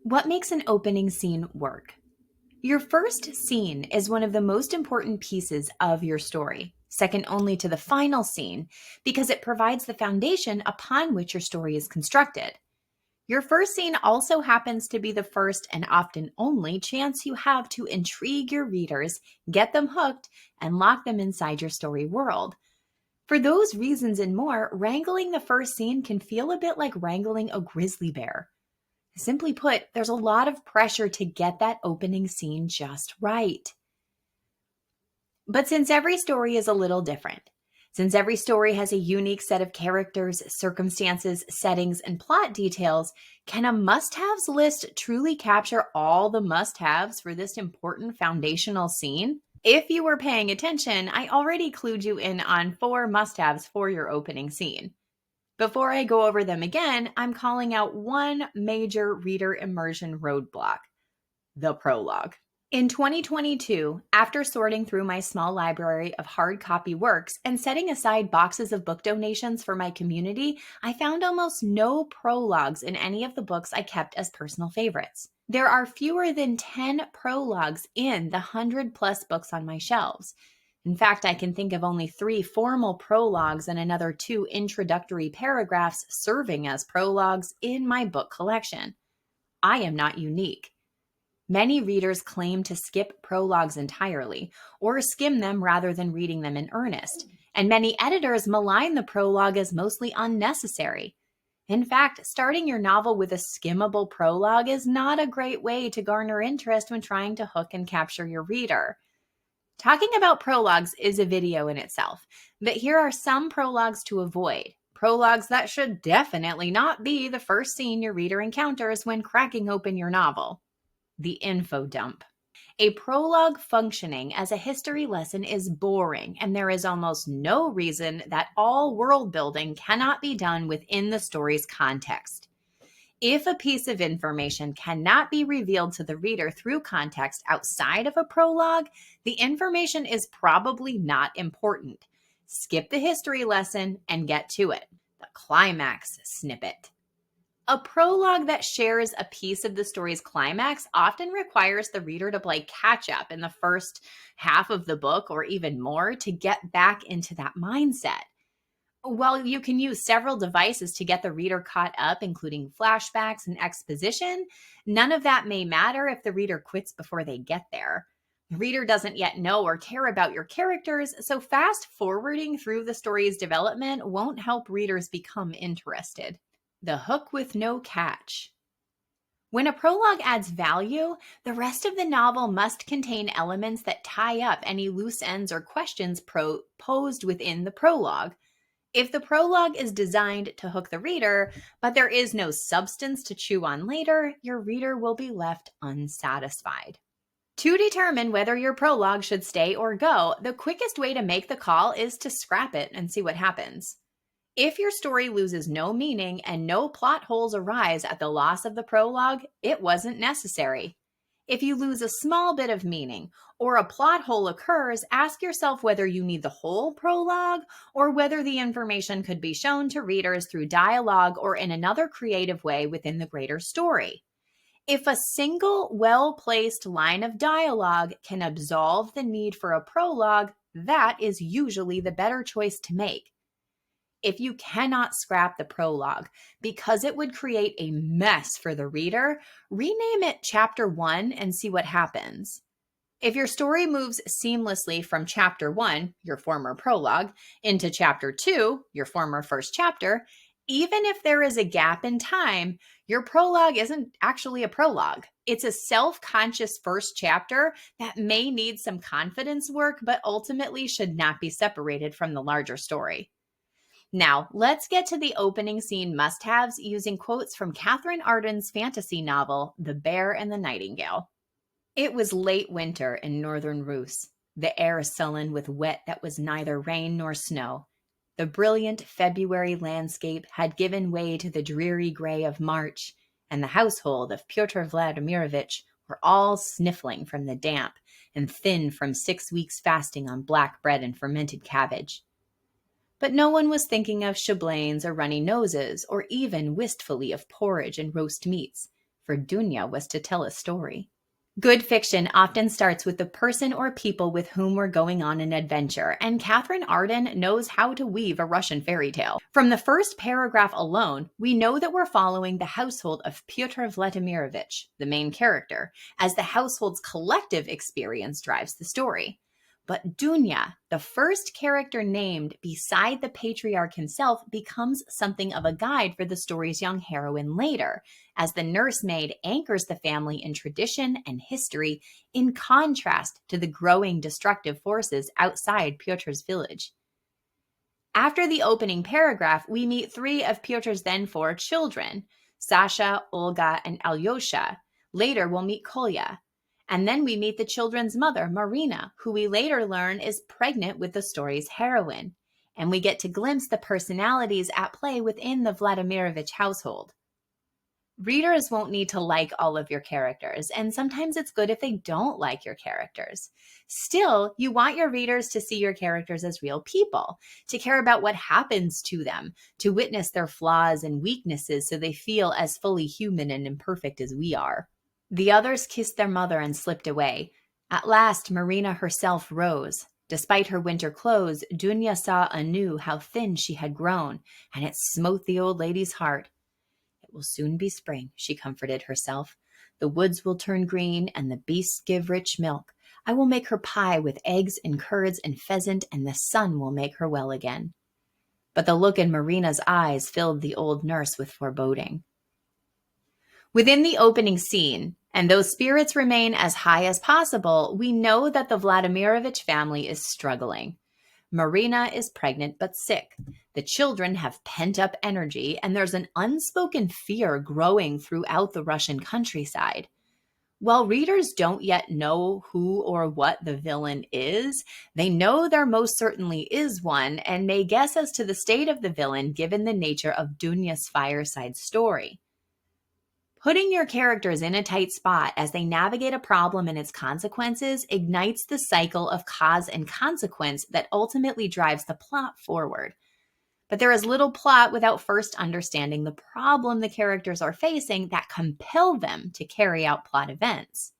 What makes an opening scene work? Your first scene is one of the most important pieces of your story, second only to the final scene, because it provides the foundation upon which your story is constructed. Your first scene also happens to be the first and often only chance you have to intrigue your readers, get them hooked, and lock them inside your story world. For those reasons and more, wrangling the first scene can feel a bit like wrangling a grizzly bear. Simply put, there's a lot of pressure to get that opening scene just right. But since every story is a little different, since every story has a unique set of characters, circumstances, settings, and plot details, can a must-haves list truly capture all the must-haves for this important foundational scene? If you were paying attention, I already clued you in on 4 must-haves for your opening scene. Before I go over them again, I'm calling out one major reader immersion roadblock: the prologue. In 2022, after sorting through my small library of hard copy works and setting aside boxes of book donations for my community, I found almost no prologues in any of the books I kept as personal favorites. There are fewer than 10 prologues in the 100+ books on my shelves. In fact, I can think of only 3 formal prologues and another 2 introductory paragraphs serving as prologues in my book collection. I am not unique. Many readers claim to skip prologues entirely or skim them rather than reading them in earnest, and many editors malign the prologue as mostly unnecessary. In fact, starting your novel with a skimmable prologue is not a great way to garner interest when trying to hook and capture your reader. Talking about prologues is a video in itself, but here are some prologues to avoid. Prologues that should definitely not be the first scene your reader encounters when cracking open your novel. The info dump. A prologue functioning as a history lesson is boring, and there is almost no reason that all world building cannot be done within the story's context. If a piece of information cannot be revealed to the reader through context outside of a prologue, the information is probably not important. Skip the history lesson and get to it. The climax snippet. A prologue that shares a piece of the story's climax often requires the reader to play catch up in the first half of the book or even more to get back into that mindset. While you can use several devices to get the reader caught up, including flashbacks and exposition, none of that may matter if the reader quits before they get there. The reader doesn't yet know or care about your characters, so fast forwarding through the story's development won't help readers become interested. The hook with no catch. When a prologue adds value, the rest of the novel must contain elements that tie up any loose ends or questions posed within the prologue. If the prologue is designed to hook the reader, but there is no substance to chew on later, your reader will be left unsatisfied. To determine whether your prologue should stay or go, the quickest way to make the call is to scrap it and see what happens. If your story loses no meaning and no plot holes arise at the loss of the prologue, it wasn't necessary. If you lose a small bit of meaning or a plot hole occurs, ask yourself whether you need the whole prologue or whether the information could be shown to readers through dialogue or in another creative way within the greater story. If a single well-placed line of dialogue can absolve the need for a prologue, that is usually the better choice to make. If you cannot scrap the prologue because it would create a mess for the reader, rename it Chapter 1 and see what happens. If your story moves seamlessly from Chapter 1, your former prologue, into Chapter 2, your former first chapter, even if there is a gap in time, your prologue isn't actually a prologue. It's a self-conscious first chapter that may need some confidence work, but ultimately should not be separated from the larger story. Now, let's get to the opening scene must-haves using quotes from Catherine Arden's fantasy novel, The Bear and the Nightingale. It was late winter in northern Rus, the air sullen with wet that was neither rain nor snow. The brilliant February landscape had given way to the dreary gray of March, and the household of Pyotr Vladimirovich were all sniffling from the damp and thin from 6 weeks fasting on black bread and fermented cabbage. But no one was thinking of chiblains or runny noses, or even wistfully of porridge and roast meats, for Dunya was to tell a story. Good fiction often starts with the person or people with whom we're going on an adventure, and Catherine Arden knows how to weave a Russian fairy tale. From the first paragraph alone, we know that we're following the household of Pyotr Vladimirovich, the main character, as the household's collective experience drives the story. But Dunya, the first character named beside the patriarch himself, becomes something of a guide for the story's young heroine later, as the nursemaid anchors the family in tradition and history in contrast to the growing destructive forces outside Pyotr's village. After the opening paragraph, we meet three of Pyotr's then four children, Sasha, Olga, and Alyosha. Later, we'll meet Kolya. And then we meet the children's mother, Marina, who we later learn is pregnant with the story's heroine. And we get to glimpse the personalities at play within the Vladimirovich household. Readers won't need to like all of your characters, and sometimes it's good if they don't like your characters. Still, you want your readers to see your characters as real people, to care about what happens to them, to witness their flaws and weaknesses so they feel as fully human and imperfect as we are. The others kissed their mother and slipped away. At last, Marina herself rose. Despite her winter clothes, Dunya saw anew how thin she had grown, and it smote the old lady's heart. It will soon be spring, she comforted herself. The woods will turn green, and the beasts give rich milk. I will make her pie with eggs and curds and pheasant, and the sun will make her well again. But the look in Marina's eyes filled the old nurse with foreboding. Within the opening scene, and though spirits remain as high as possible, we know that the Vladimirovich family is struggling. Marina is pregnant but sick. The children have pent-up energy, and there's an unspoken fear growing throughout the Russian countryside. While readers don't yet know who or what the villain is, they know there most certainly is one and may guess as to the state of the villain given the nature of Dunya's fireside story. Putting your characters in a tight spot as they navigate a problem and its consequences ignites the cycle of cause and consequence that ultimately drives the plot forward. But there is little plot without first understanding the problem the characters are facing that compel them to carry out plot events.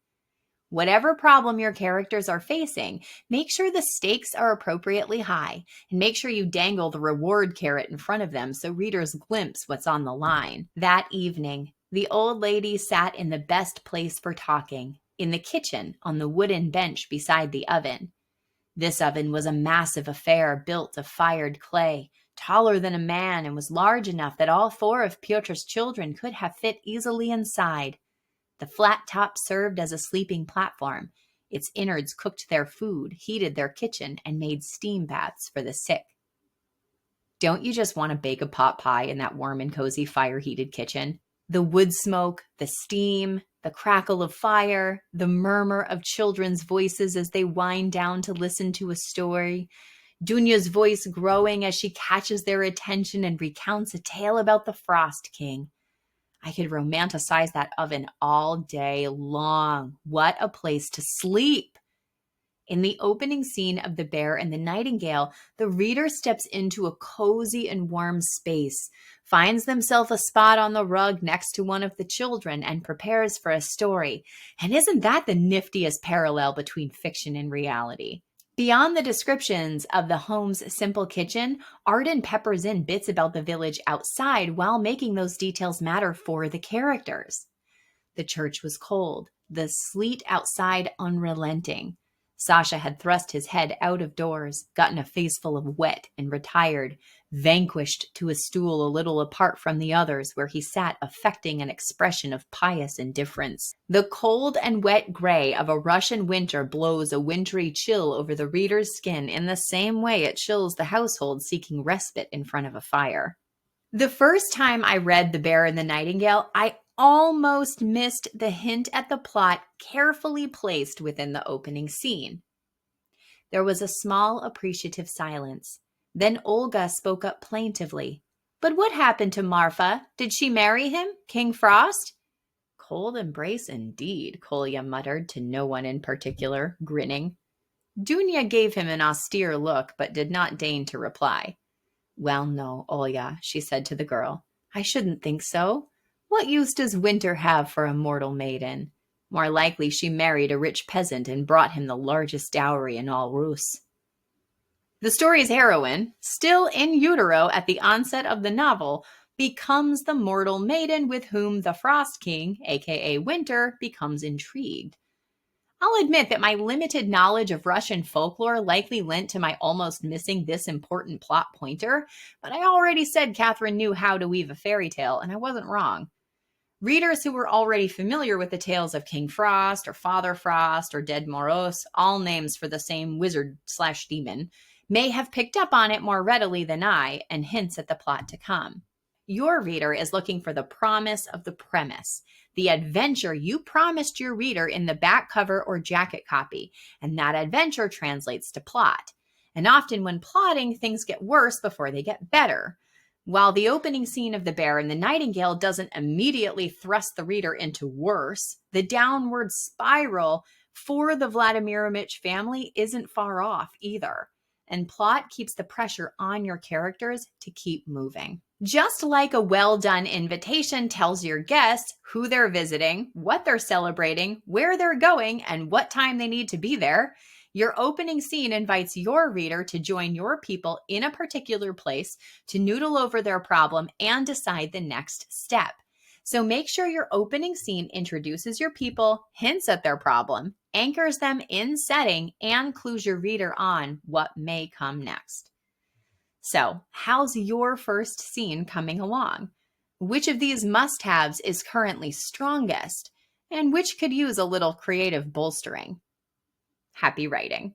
Whatever problem your characters are facing, make sure the stakes are appropriately high, and make sure you dangle the reward carrot in front of them so readers glimpse what's on the line. That evening, the old lady sat in the best place for talking, in the kitchen on the wooden bench beside the oven. This oven was a massive affair built of fired clay, taller than a man, and was large enough that all four of Pyotr's children could have fit easily inside. The flat top served as a sleeping platform. Its innards cooked their food, heated their kitchen, and made steam baths for the sick. Don't you just want to bake a pot pie in that warm and cozy fire-heated kitchen? The wood smoke, the steam, the crackle of fire, the murmur of children's voices as they wind down to listen to a story. Dunya's voice growing as she catches their attention and recounts a tale about the Frost King. I could romanticize that oven all day long. What a place to sleep! In the opening scene of The Bear and the Nightingale, the reader steps into a cozy and warm space, finds themselves a spot on the rug next to one of the children, and prepares for a story. And isn't that the niftiest parallel between fiction and reality? Beyond the descriptions of the home's simple kitchen, Arden peppers in bits about the village outside while making those details matter for the characters. The church was cold, the sleet outside unrelenting. Sasha had thrust his head out of doors, gotten a face full of wet, and retired, vanquished to a stool a little apart from the others, where he sat affecting an expression of pious indifference. The cold and wet gray of a Russian winter blows a wintry chill over the reader's skin in the same way it chills the household seeking respite in front of a fire. The first time I read The Bear and the Nightingale, I almost missed the hint at the plot carefully placed within the opening scene. There was a small, appreciative silence. Then Olga spoke up plaintively. "But what happened to Marfa? Did she marry him, King Frost?" "Cold embrace indeed," Kolya muttered to no one in particular, grinning. Dunya gave him an austere look, but did not deign to reply. "Well, no, Olya," she said to the girl. "I shouldn't think so. What use does winter have for a mortal maiden? More likely she married a rich peasant and brought him the largest dowry in all Rus. The story's heroine, still in utero at the onset of the novel, becomes the mortal maiden with whom the Frost King, aka Winter, becomes intrigued. I'll admit that my limited knowledge of Russian folklore likely lent to my almost missing this important plot pointer, but I already said Catherine knew how to weave a fairy tale, and I wasn't wrong. Readers who were already familiar with the tales of King Frost or Father Frost or Dead Moros, all names for the same wizard/demon, may have picked up on it more readily than I and hints at the plot to come. Your reader is looking for the promise of the premise, the adventure you promised your reader in the back cover or jacket copy, and that adventure translates to plot. And often when plotting, things get worse before they get better. While the opening scene of The Bear and the Nightingale doesn't immediately thrust the reader into worse, the downward spiral for the Vladimirovich family isn't far off either. And plot keeps the pressure on your characters to keep moving. Just like a well-done invitation tells your guests who they're visiting, what they're celebrating, where they're going, and what time they need to be there, your opening scene invites your reader to join your people in a particular place to noodle over their problem and decide the next step. So make sure your opening scene introduces your people, hints at their problem, anchors them in setting, and clues your reader on what may come next. So, how's your first scene coming along? Which of these must-haves is currently strongest? And which could use a little creative bolstering? Happy writing.